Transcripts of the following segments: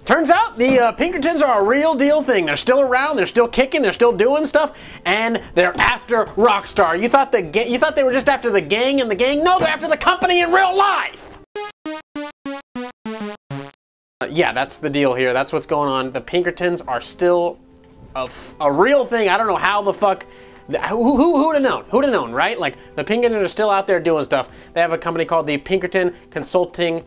Turns out the Pinkertons are a real deal thing. They're still around, they're still kicking, they're still doing stuff, and they're after Rockstar. You thought they were just after the gang and the gang? No, they're after the company in real life! Yeah, that's the deal here. That's what's going on. The Pinkertons are still a real thing. I don't know how the fuck... Who'd have known? Who'd have known, right? Like, the Pinkertons are still out there doing stuff. They have a company called the Pinkerton Consulting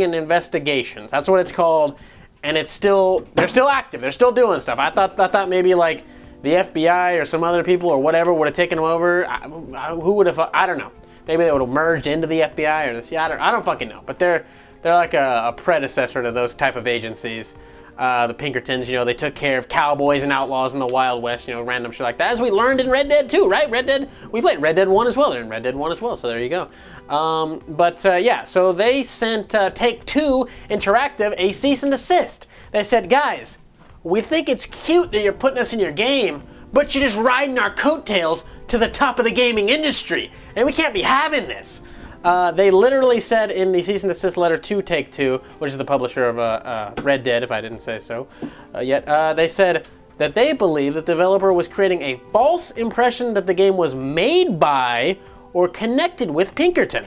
and Investigations. That's what it's called, and they're still active. They're still doing stuff. I thought maybe like the FBI or some other people or whatever would have taken them over. Who would have? I don't know. Maybe they would have merged into the FBI or the CIA. I don't fucking know. But they're like a predecessor to those type of agencies. The Pinkertons, you know, they took care of cowboys and outlaws in the Wild West, you know, random shit like that, as we learned in Red Dead 2, right? We played Red Dead 1 as well. They're in Red Dead 1 as well, so there you go. Yeah, so they sent Take-Two Interactive a cease and desist. They said, guys, we think it's cute that you're putting us in your game, but you're just riding our coattails to the top of the gaming industry, and we can't be having this. They literally said in the cease and desist letter to Take-Two, which is the publisher of Red Dead, if I didn't say so yet, they said that they believe the developer was creating a false impression that the game was made by or connected with Pinkerton.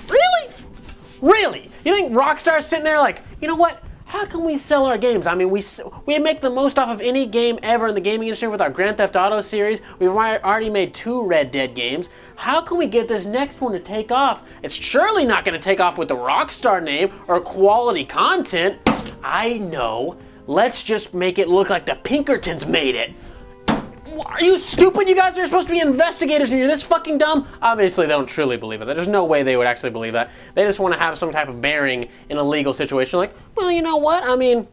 Really? Really? You think Rockstar's sitting there like, you know what? How can we sell our games? I mean, we make the most off of any game ever in the gaming industry with our Grand Theft Auto series. We've already made 2 Red Dead games. How can we get this next one to take off? It's surely not going to take off with the Rockstar name or quality content. I know. Let's just make it look like the Pinkertons made it. Are you stupid? You guys are supposed to be investigators and you're this fucking dumb? Obviously, they don't truly believe it. There's no way they would actually believe that. They just want to have some type of bearing in a legal situation. Like, well, you know what? I mean,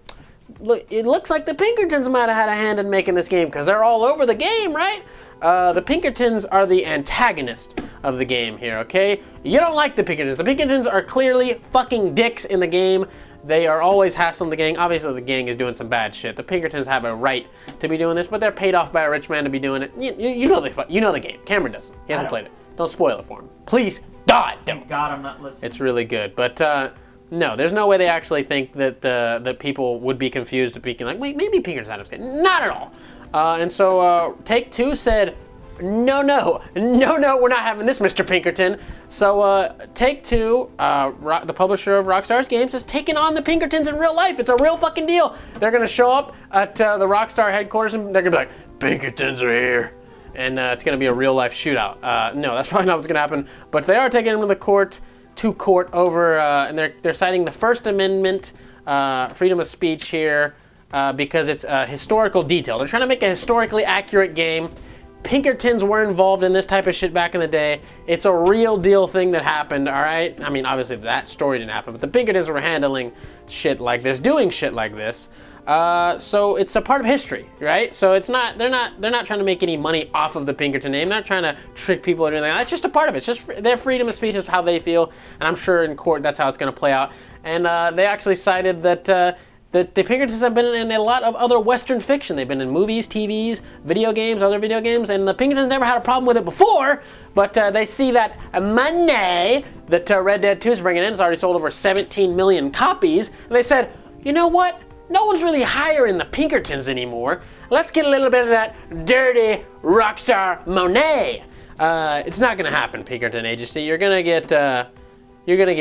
look, it looks like the Pinkertons might have had a hand in making this game because they're all over the game, right? The Pinkertons are the antagonist of the game here, okay? You don't like the Pinkertons. The Pinkertons are clearly fucking dicks in the game. They are always hassling the gang. Obviously, the gang is doing some bad shit. The Pinkertons have a right to be doing this, but they're paid off by a rich man to be doing it. You know the game. Cameron doesn't. He hasn't played it. Don't spoil it for him. Please, God, don't. Thank God I'm not listening. It's really good, but no, there's no way they actually think that that people would be confused, thinking like, wait, maybe Pinkerton's not upstate. Not at all. And so Take-Two said, no, we're not having this, Mr. Pinkerton. So Take-Two, the publisher of Rockstar's games, is taking on the Pinkertons in real life. It's a real fucking deal. They're gonna show up at the Rockstar headquarters and they're gonna be like, Pinkertons are here. And it's gonna be a real life shootout. No, that's probably not what's gonna happen. But they are taking him to court over, and they're citing the First Amendment, freedom of speech here, because it's a historical detail. They're trying to make a historically accurate game. Pinkertons were involved in this type of shit back in the day. It's a real deal thing that happened, all right? I mean, obviously that story didn't happen, but the Pinkertons were handling shit like this, doing shit like this. So it's a part of history, right? So it's not, they're not trying to make any money off of the Pinkerton name. They're not trying to trick people or anything. That's just a part of it. It's just their freedom of speech is how they feel, and I'm sure in court that's how it's going to play out. And they actually cited that the Pinkertons have been in a lot of other Western fiction. They've been in movies, TVs, video games, other video games, and the Pinkertons never had a problem with it before, but they see that money that Red Dead 2 is bringing in. It's already sold over 17 million copies, and they said, you know what? No one's really hiring the Pinkertons anymore. Let's get a little bit of that dirty Rockstar Monet. It's not gonna happen, Pinkerton Agency. You're gonna get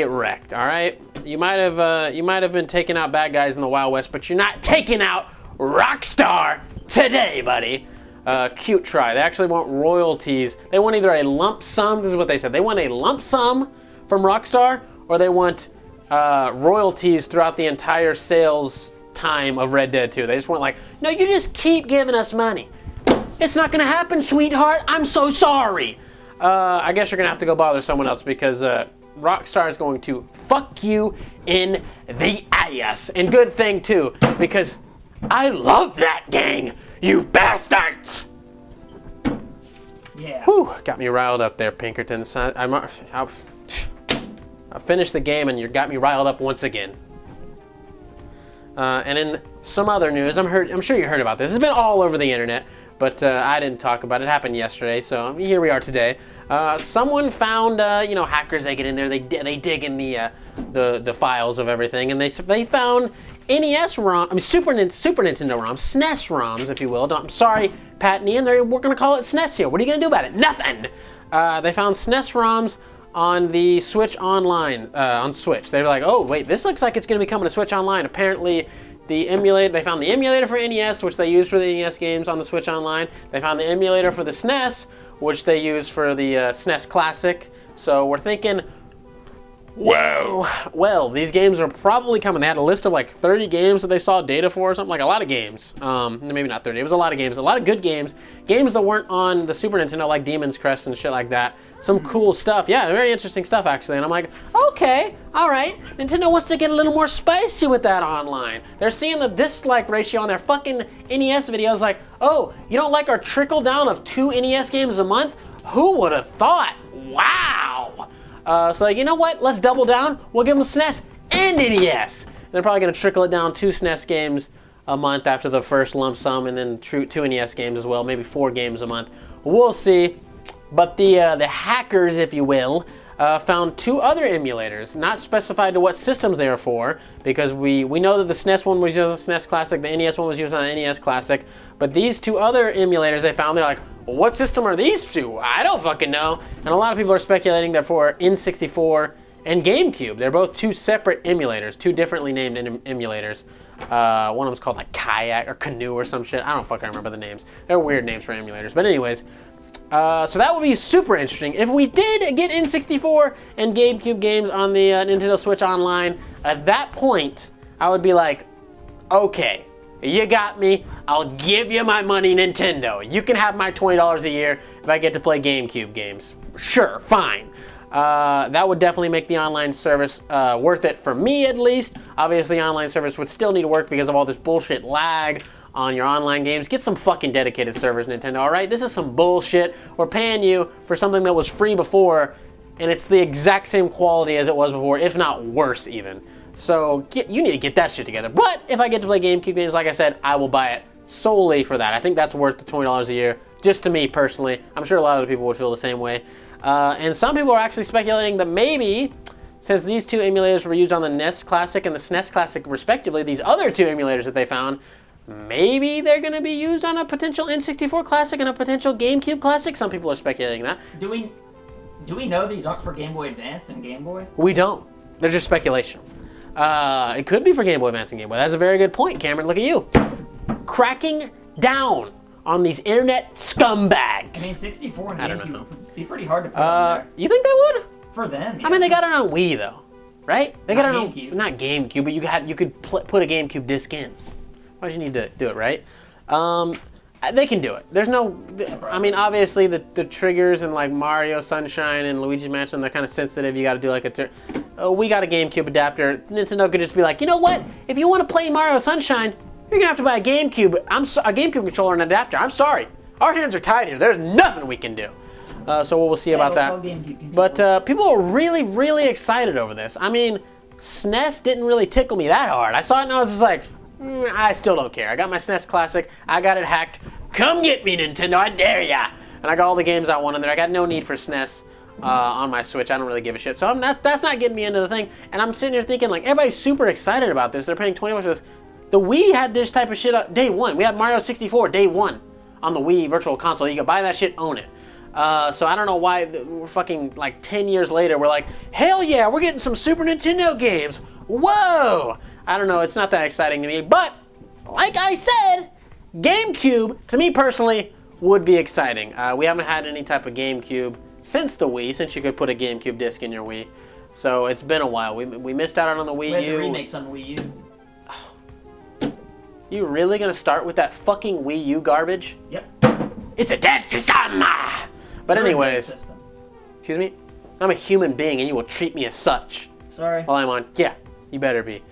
wrecked, all right? You might have been taking out bad guys in the Wild West, but you're not taking out Rockstar today, buddy. Cute try. They actually want royalties. They want either a lump sum, this is what they said. They want a lump sum from Rockstar, or they want royalties throughout the entire sales time of Red Dead 2. They just want like, no, you just keep giving us money. It's not gonna happen, sweetheart. I'm so sorry. I guess you're gonna have to go bother someone else because Rockstar is going to fuck you in the ass. And good thing too, because I love that gang, you bastards! Yeah. Whew, got me riled up there, Pinkertons. I finished the game and you got me riled up once again. And in some other news, I'm sure you heard about this. It's been all over the internet, but I didn't talk about it. It happened yesterday, so here we are today. Someone found, you know, hackers, they get in there, they dig in the files of everything, and they found NES ROM, I mean Super Nintendo ROMs, SNES ROMs, if you will. I'm sorry, Pat and Ian, we're gonna call it SNES here. What are you gonna do about it? Nothing. They found SNES ROMs on the Switch Online, on Switch. They were like, oh wait, this looks like it's gonna be coming to Switch Online. Apparently, they found the emulator for NES, which they use for the NES games on the Switch Online. They found the emulator for the SNES, which they use for the SNES Classic. So we're thinking, well, these games are probably coming. They had a list of like 30 games that they saw data for or something, like a lot of games. Maybe not 30, it was a lot of games, a lot of good games. Games that weren't on the Super Nintendo, like Demon's Crest and shit like that. Some cool stuff, yeah, very interesting stuff actually. And I'm like, okay, all right, Nintendo wants to get a little more spicy with that online. They're seeing the dislike ratio on their fucking NES videos like, oh, you don't like our trickle down of 2 NES games a month? Who would have thought? Wow. So like, you know what? Let's double down. We'll give them SNES and NES. They're probably going to trickle it down 2 SNES games a month after the first lump sum, and then 2 NES games as well, maybe 4 games a month. We'll see. But the hackers, if you will, found 2 other emulators, not specified to what systems they are for, because we know that the SNES one was used on the SNES Classic, the NES one was used on the NES Classic, but these 2 other emulators they found, they're like, well, what system are these 2? I don't fucking know. And a lot of people are speculating they're for N64 and GameCube. They're both 2 separate emulators, 2 differently named emulators. One of them's called like Kayak or Canoe or some shit. I don't fucking remember the names. They're weird names for emulators. But anyways, so that would be super interesting. If we did get N64 and GameCube games on the Nintendo Switch Online, at that point, I would be like, okay, you got me. I'll give you my money, Nintendo. You can have my $20 a year if I get to play GameCube games. Sure, fine. That would definitely make the online service worth it for me, at least. Obviously, the online service would still need to work because of all this bullshit lag on your online games. Get some fucking dedicated servers, Nintendo, all right? This is some bullshit. We're paying you for something that was free before, and it's the exact same quality as it was before, if not worse even. So you need to get that shit together. But if I get to play GameCube games, like I said, I will buy it solely for that. I think that's worth the $20 a year, just to me personally. I'm sure a lot of the people would feel the same way. And some people are actually speculating that maybe, since these 2 emulators were used on the NES Classic and the SNES Classic respectively, these other 2 emulators that they found, maybe they're going to be used on a potential N64 Classic and a potential GameCube Classic. Some people are speculating that. Do we know these aren't for Game Boy Advance and Game Boy? We don't. They're just speculation. It could be for Game Boy Advance and Game Boy. That's a very good point, Cameron. Look at you. Cracking down on these internet scumbags. I mean, 64 and GameCube would be pretty hard to put on there. You think they would? For them, yeah. I mean, they got it on Wii, though, right? They got it on GameCube. Not GameCube, but you could put a GameCube disc in. Why'd you need to do it, right? They can do it. There's no, I mean, obviously the triggers in like Mario Sunshine and Luigi's Mansion, they're kind of sensitive. You got to do like we got a GameCube adapter. Nintendo could just be like, you know what? If you want to play Mario Sunshine, you're gonna have to buy a GameCube. A GameCube controller and adapter. I'm sorry. Our hands are tied here. There's nothing we can do. So we'll see about that. But people are really, really excited over this. I mean, SNES didn't really tickle me that hard. I saw it and I was just like, I still don't care. I got my SNES Classic. I got it hacked. Come get me, Nintendo. I dare ya. And I got all the games I want in there. I got no need for SNES on my Switch. I don't really give a shit. So that's not getting me into the thing. And I'm sitting here thinking, like, everybody's super excited about this. They're paying $20 for this. The Wii had this type of shit day one. We had Mario 64 day one on the Wii Virtual Console. You could buy that shit, own it. So I don't know why we're fucking like 10 years later, we're like, hell yeah, we're getting some Super Nintendo games. Whoa! I don't know, it's not that exciting to me. But, like I said, GameCube, to me personally, would be exciting. We haven't had any type of GameCube since the Wii, since you could put a GameCube disc in your Wii. So it's been a while. We missed out on the Wii U. We had the remakes on Wii U. You really gonna start with that fucking Wii U garbage? Yep. It's a dead system! But anyways, excuse me? I'm a human being and you will treat me as such. Sorry. While I'm on, yeah, you better be.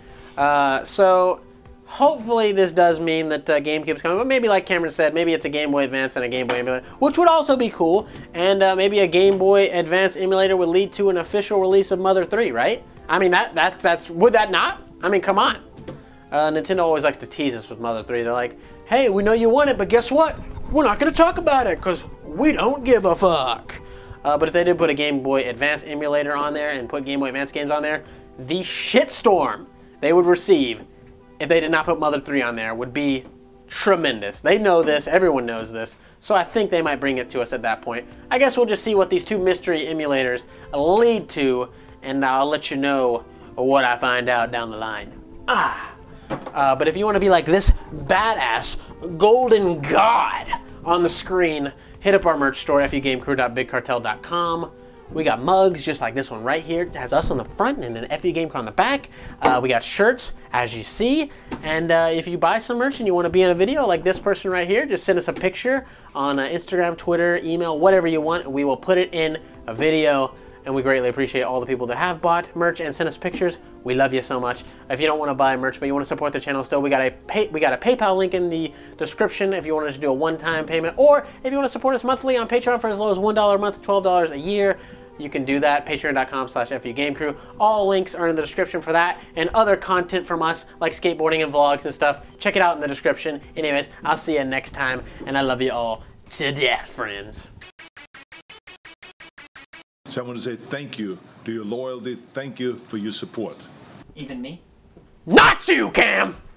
So, hopefully this does mean that GameCube's coming, but maybe like Cameron said, maybe it's a Game Boy Advance and a Game Boy emulator, which would also be cool, and maybe a Game Boy Advance emulator would lead to an official release of Mother 3, right? I mean, would that not? I mean, come on. Nintendo always likes to tease us with Mother 3. They're like, hey, we know you want it, but guess what? We're not going to talk about it because we don't give a fuck. But if they did put a Game Boy Advance emulator on there and put Game Boy Advance games on there, the shitstorm they would receive if they did not put Mother 3 on there would be tremendous. They know this, everyone knows this, so I think they might bring it to us at that point. I guess we'll just see what these two mystery emulators lead to, and I'll let you know what I find out down the line. But if you want to be like this badass golden god on the screen, hit up our merch store, FUgameCrue.BigCartel.com. We got mugs just like this one right here. It has us on the front and an FU Game Crew on the back. We got shirts, as you see. And if you buy some merch and you want to be in a video like this person right here, just send us a picture on Instagram, Twitter, email, whatever you want. We will put it in a video. And we greatly appreciate all the people that have bought merch and sent us pictures. We love you so much. If you don't want to buy merch, but you want to support the channel still, we got a PayPal link in the description if you want us to do a one-time payment, or if you want to support us monthly on Patreon for as low as $1 a month, $12 a year, you can do that. Patreon.com/FUGameCrue. All links are in the description for that, and other content from us, like skateboarding and vlogs and stuff. Check it out in the description. Anyways, I'll see you next time, and I love you all to death, friends. So I want to say thank you to your loyalty. Thank you for your support. Even me? Not you, Cam!